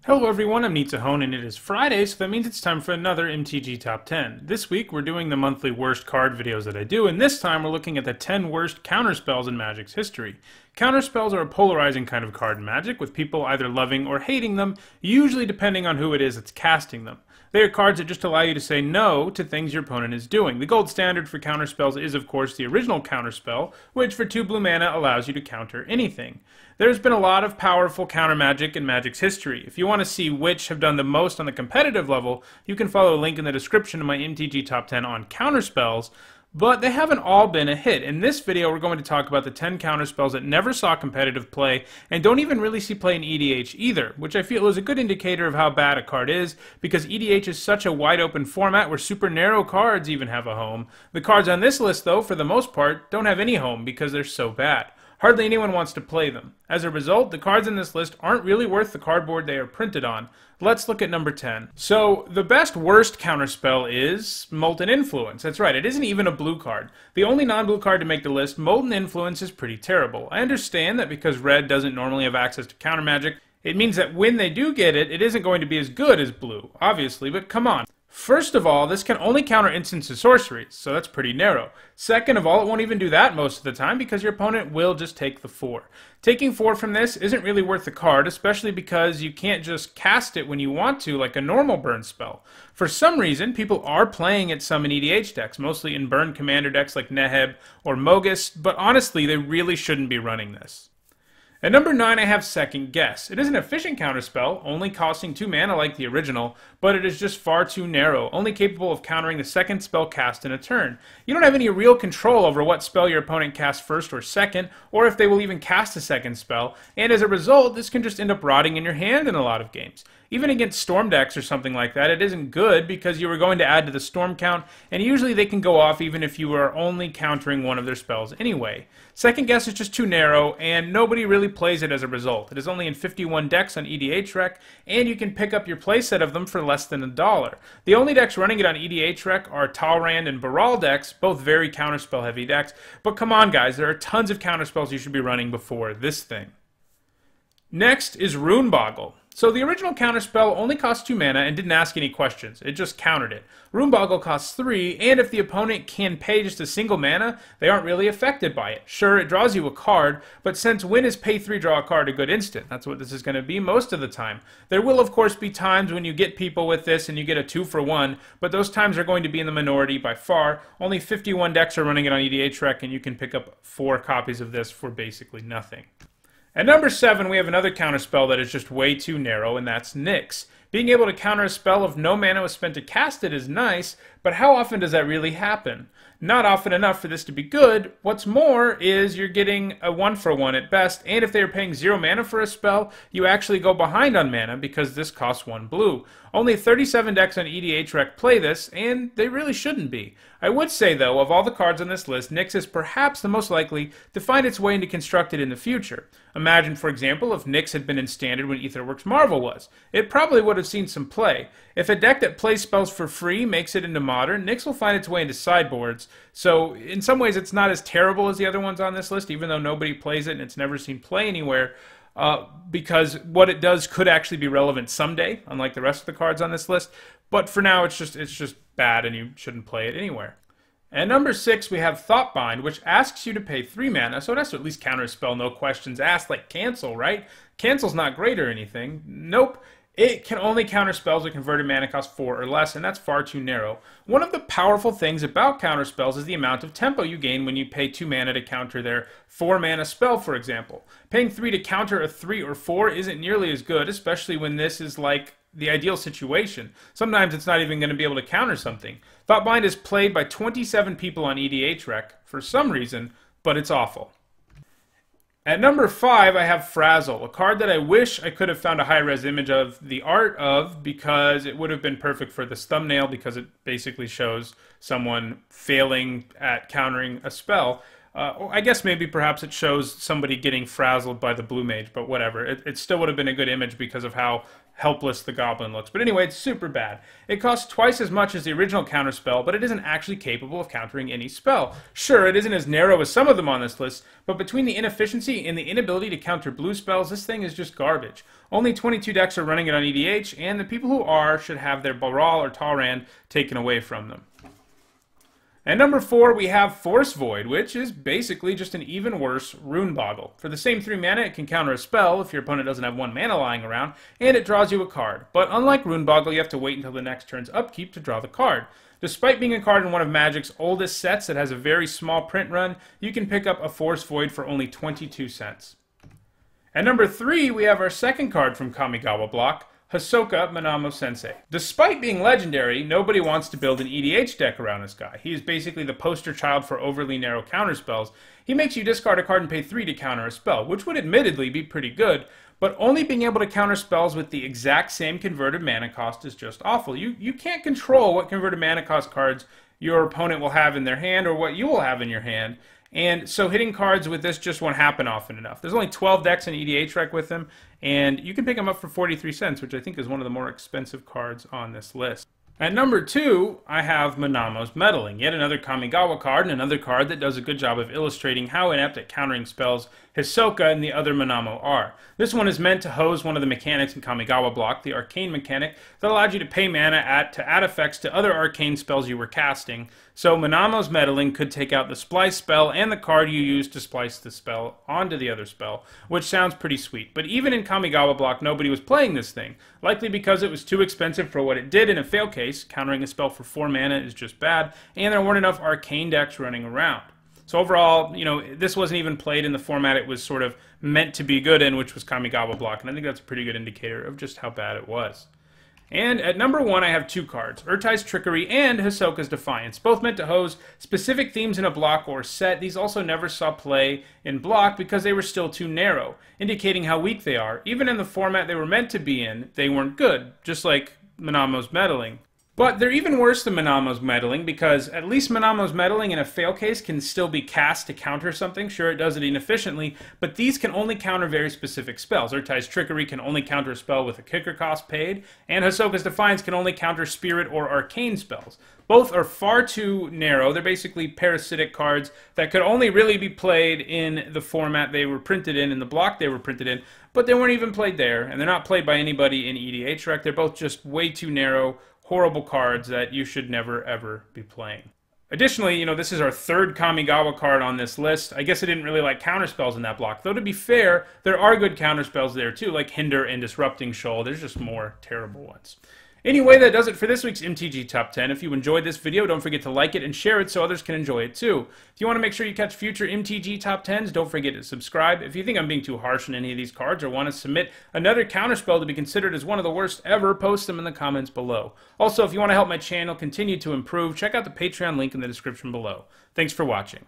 Hello everyone, I'm Nitsuhone and it is Friday, so that means it's time for another MTG Top 10. This week we're doing the monthly worst card videos that I do, and this time we're looking at the 10 worst counterspells in Magic's history. Counterspells are a polarizing kind of card in Magic, with people either loving or hating them, usually depending on who it is that's casting them. They are cards that just allow you to say no to things your opponent is doing. The gold standard for counterspells is of course the original counterspell, which for 2 blue mana allows you to counter anything. There's been a lot of powerful counter magic in Magic's history. If you want to see which have done the most on the competitive level, you can follow a link in the description of my MTG Top 10 on counterspells, but they haven't all been a hit. In this video, we're going to talk about the 10 counterspells that never saw competitive play and don't even really see play in EDH either, which I feel is a good indicator of how bad a card is, because EDH is such a wide open format where super narrow cards even have a home. The cards on this list, though, for the most part, don't have any home because they're so bad. Hardly anyone wants to play them. As a result, the cards in this list aren't really worth the cardboard they are printed on. Let's look at number 10. So, the best worst counterspell is Molten Influence. That's right, it isn't even a blue card. The only non-blue card to make the list, Molten Influence is pretty terrible. I understand that because red doesn't normally have access to counter magic, it means that when they do get it, it isn't going to be as good as blue, obviously, but come on. First of all, this can only counter instants and sorceries, so that's pretty narrow. Second of all, it won't even do that most of the time because your opponent will just take the 4. Taking 4 from this isn't really worth the card, especially because you can't just cast it when you want to like a normal burn spell. For some reason, people are playing it some in EDH decks, mostly in burn commander decks like Neheb or Mogus, but honestly, they really shouldn't be running this. At number 9, I have Second Guess. It is an efficient counterspell, only costing 2 mana like the original, but it is just far too narrow, only capable of countering the second spell cast in a turn. You don't have any real control over what spell your opponent casts first or second, or if they will even cast a second spell, and as a result, this can just end up rotting in your hand in a lot of games. Even against Storm decks or something like that, it isn't good because you are going to add to the Storm count, and usually they can go off even if you are only countering one of their spells anyway. Second Guess is just too narrow, and nobody really plays it as a result. It is only in 51 decks on EDH Rec, and you can pick up your playset of them for less than $1. The only decks running it on EDH Rec are Talrand and Baral decks, both very counterspell heavy decks, but come on guys, there are tons of counterspells you should be running before this thing. Next is Rune Boggle. So the original counterspell only cost 2 mana and didn't ask any questions, it just countered it. Rune Boggle costs 3, and if the opponent can pay just a single mana, they aren't really affected by it. Sure, it draws you a card, but since when is pay 3 draw a card a good instant? That's what this is going to be most of the time. There will of course be times when you get people with this and you get a 2 for 1, but those times are going to be in the minority by far. Only 51 decks are running it on EDH Rec, and you can pick up 4 copies of this for basically nothing. At number 7, we have another counterspell that is just way too narrow, and that's Nyx. Being able to counter a spell if no mana was spent to cast it is nice, but how often does that really happen? Not often enough for this to be good. What's more is you're getting a 1 for 1 at best, and if they are paying 0 mana for a spell, you actually go behind on mana because this costs 1 blue. Only 37 decks on EDH Rec play this, and they really shouldn't be. I would say, though, of all the cards on this list, Nyx is perhaps the most likely to find its way into Constructed in the future. Imagine, for example, if Nyx had been in Standard when Aetherworks Marvel was. It probably would have seen some play. If a deck that plays spells for free makes it into Modern, Nyx will find its way into sideboards, so in some ways it's not as terrible as the other ones on this list, even though nobody plays it and it's never seen play anywhere. Because what it does could actually be relevant someday, unlike the rest of the cards on this list. But for now, it's just bad, and you shouldn't play it anywhere. At number 6, we have Thoughtbind, which asks you to pay 3 mana, so it has to at least counterspell no questions asked, like Cancel, right? Cancel's not great or anything. Nope. It can only counter spells that converted mana cost 4 or less, and that's far too narrow. One of the powerful things about counter spells is the amount of tempo you gain when you pay 2 mana to counter their 4 mana spell, for example. Paying 3 to counter a 3 or 4 isn't nearly as good, especially when this is like the ideal situation. Sometimes it's not even going to be able to counter something. Thoughtbind is played by 27 people on EDH Rec for some reason, but it's awful. At number 5, I have Frazzle, a card that I wish I could have found a high-res image of the art of because it would have been perfect for this thumbnail because it basically shows someone failing at countering a spell. I guess maybe perhaps it shows somebody getting frazzled by the blue mage, but whatever. It still would have been a good image because of how helpless the goblin looks. But anyway, it's super bad. It costs twice as much as the original counterspell, but it isn't actually capable of countering any spell. Sure, it isn't as narrow as some of them on this list, but between the inefficiency and the inability to counter blue spells, this thing is just garbage. Only 22 decks are running it on EDH, and the people who are should have their Baral or Talrand taken away from them. And number 4, we have Force Void, which is basically just an even worse Rune Boggle. For the same 3 mana, it can counter a spell if your opponent doesn't have 1 mana lying around, and it draws you a card. But unlike Rune Boggle, you have to wait until the next turn's upkeep to draw the card. Despite being a card in one of Magic's oldest sets that has a very small print run, you can pick up a Force Void for only 22 cents. At number 3, we have our second card from Kamigawa block, Hisoka Minamo Sensei. Despite being legendary, nobody wants to build an EDH deck around this guy. He is basically the poster child for overly narrow counterspells. He makes you discard a card and pay 3 to counter a spell, which would admittedly be pretty good, but only being able to counter spells with the exact same converted mana cost is just awful. You can't control what converted mana cost cards your opponent will have in their hand or what you will have in your hand. And so hitting cards with this just won't happen often enough. There's only 12 decks in EDH rec with him, and you can pick him up for 43 cents, which I think is one of the more expensive cards on this list. At number 2, I have Minamo's Meddling, yet another Kamigawa card, and another card that does a good job of illustrating how inept at countering spells Hisoka and the other Minamo are. This one is meant to hose one of the mechanics in Kamigawa block, the arcane mechanic that allowed you to pay mana to add effects to other arcane spells you were casting. So Minamo's Meddling could take out the splice spell and the card you used to splice the spell onto the other spell, which sounds pretty sweet. But even in Kamigawa block, nobody was playing this thing, likely because it was too expensive for what it did in a fail case. Countering a spell for 4 mana is just bad, and there weren't enough arcane decks running around. So overall, this wasn't even played in the format it was sort of meant to be good in, which was Kamigawa block, and I think that's a pretty good indicator of just how bad it was. And at number 1, I have 2 cards, Urtai's Trickery and Hisoka's Defiance, both meant to hose specific themes in a block or set. These also never saw play in block because they were still too narrow, indicating how weak they are. Even in the format they were meant to be in, they weren't good, just like Minamo's Meddling. But they're even worse than Minamo's Meddling because at least Minamo's Meddling in a fail case can still be cast to counter something. Sure, it does it inefficiently, but these can only counter very specific spells. Urtai's Trickery can only counter a spell with a kicker cost paid, and Hisoka's Defiance can only counter spirit or arcane spells. Both are far too narrow. They're basically parasitic cards that could only really be played in the format they were printed in the block they were printed in, but they weren't even played there, and they're not played by anybody in EDH rec. They're both just way too narrow, horrible cards that you should never ever be playing. Additionally, this is our 3rd Kamigawa card on this list. I guess I didn't really like counterspells in that block, though to be fair, there are good counterspells there too, like Hinder and Disrupting Shoal. There's just more terrible ones. Anyway, that does it for this week's MTG Top 10. If you enjoyed this video, don't forget to like it and share it so others can enjoy it too. If you want to make sure you catch future MTG Top 10s, don't forget to subscribe. If you think I'm being too harsh on any of these cards or want to submit another counterspell to be considered as one of the worst ever, post them in the comments below. Also, if you want to help my channel continue to improve, check out the Patreon link in the description below. Thanks for watching.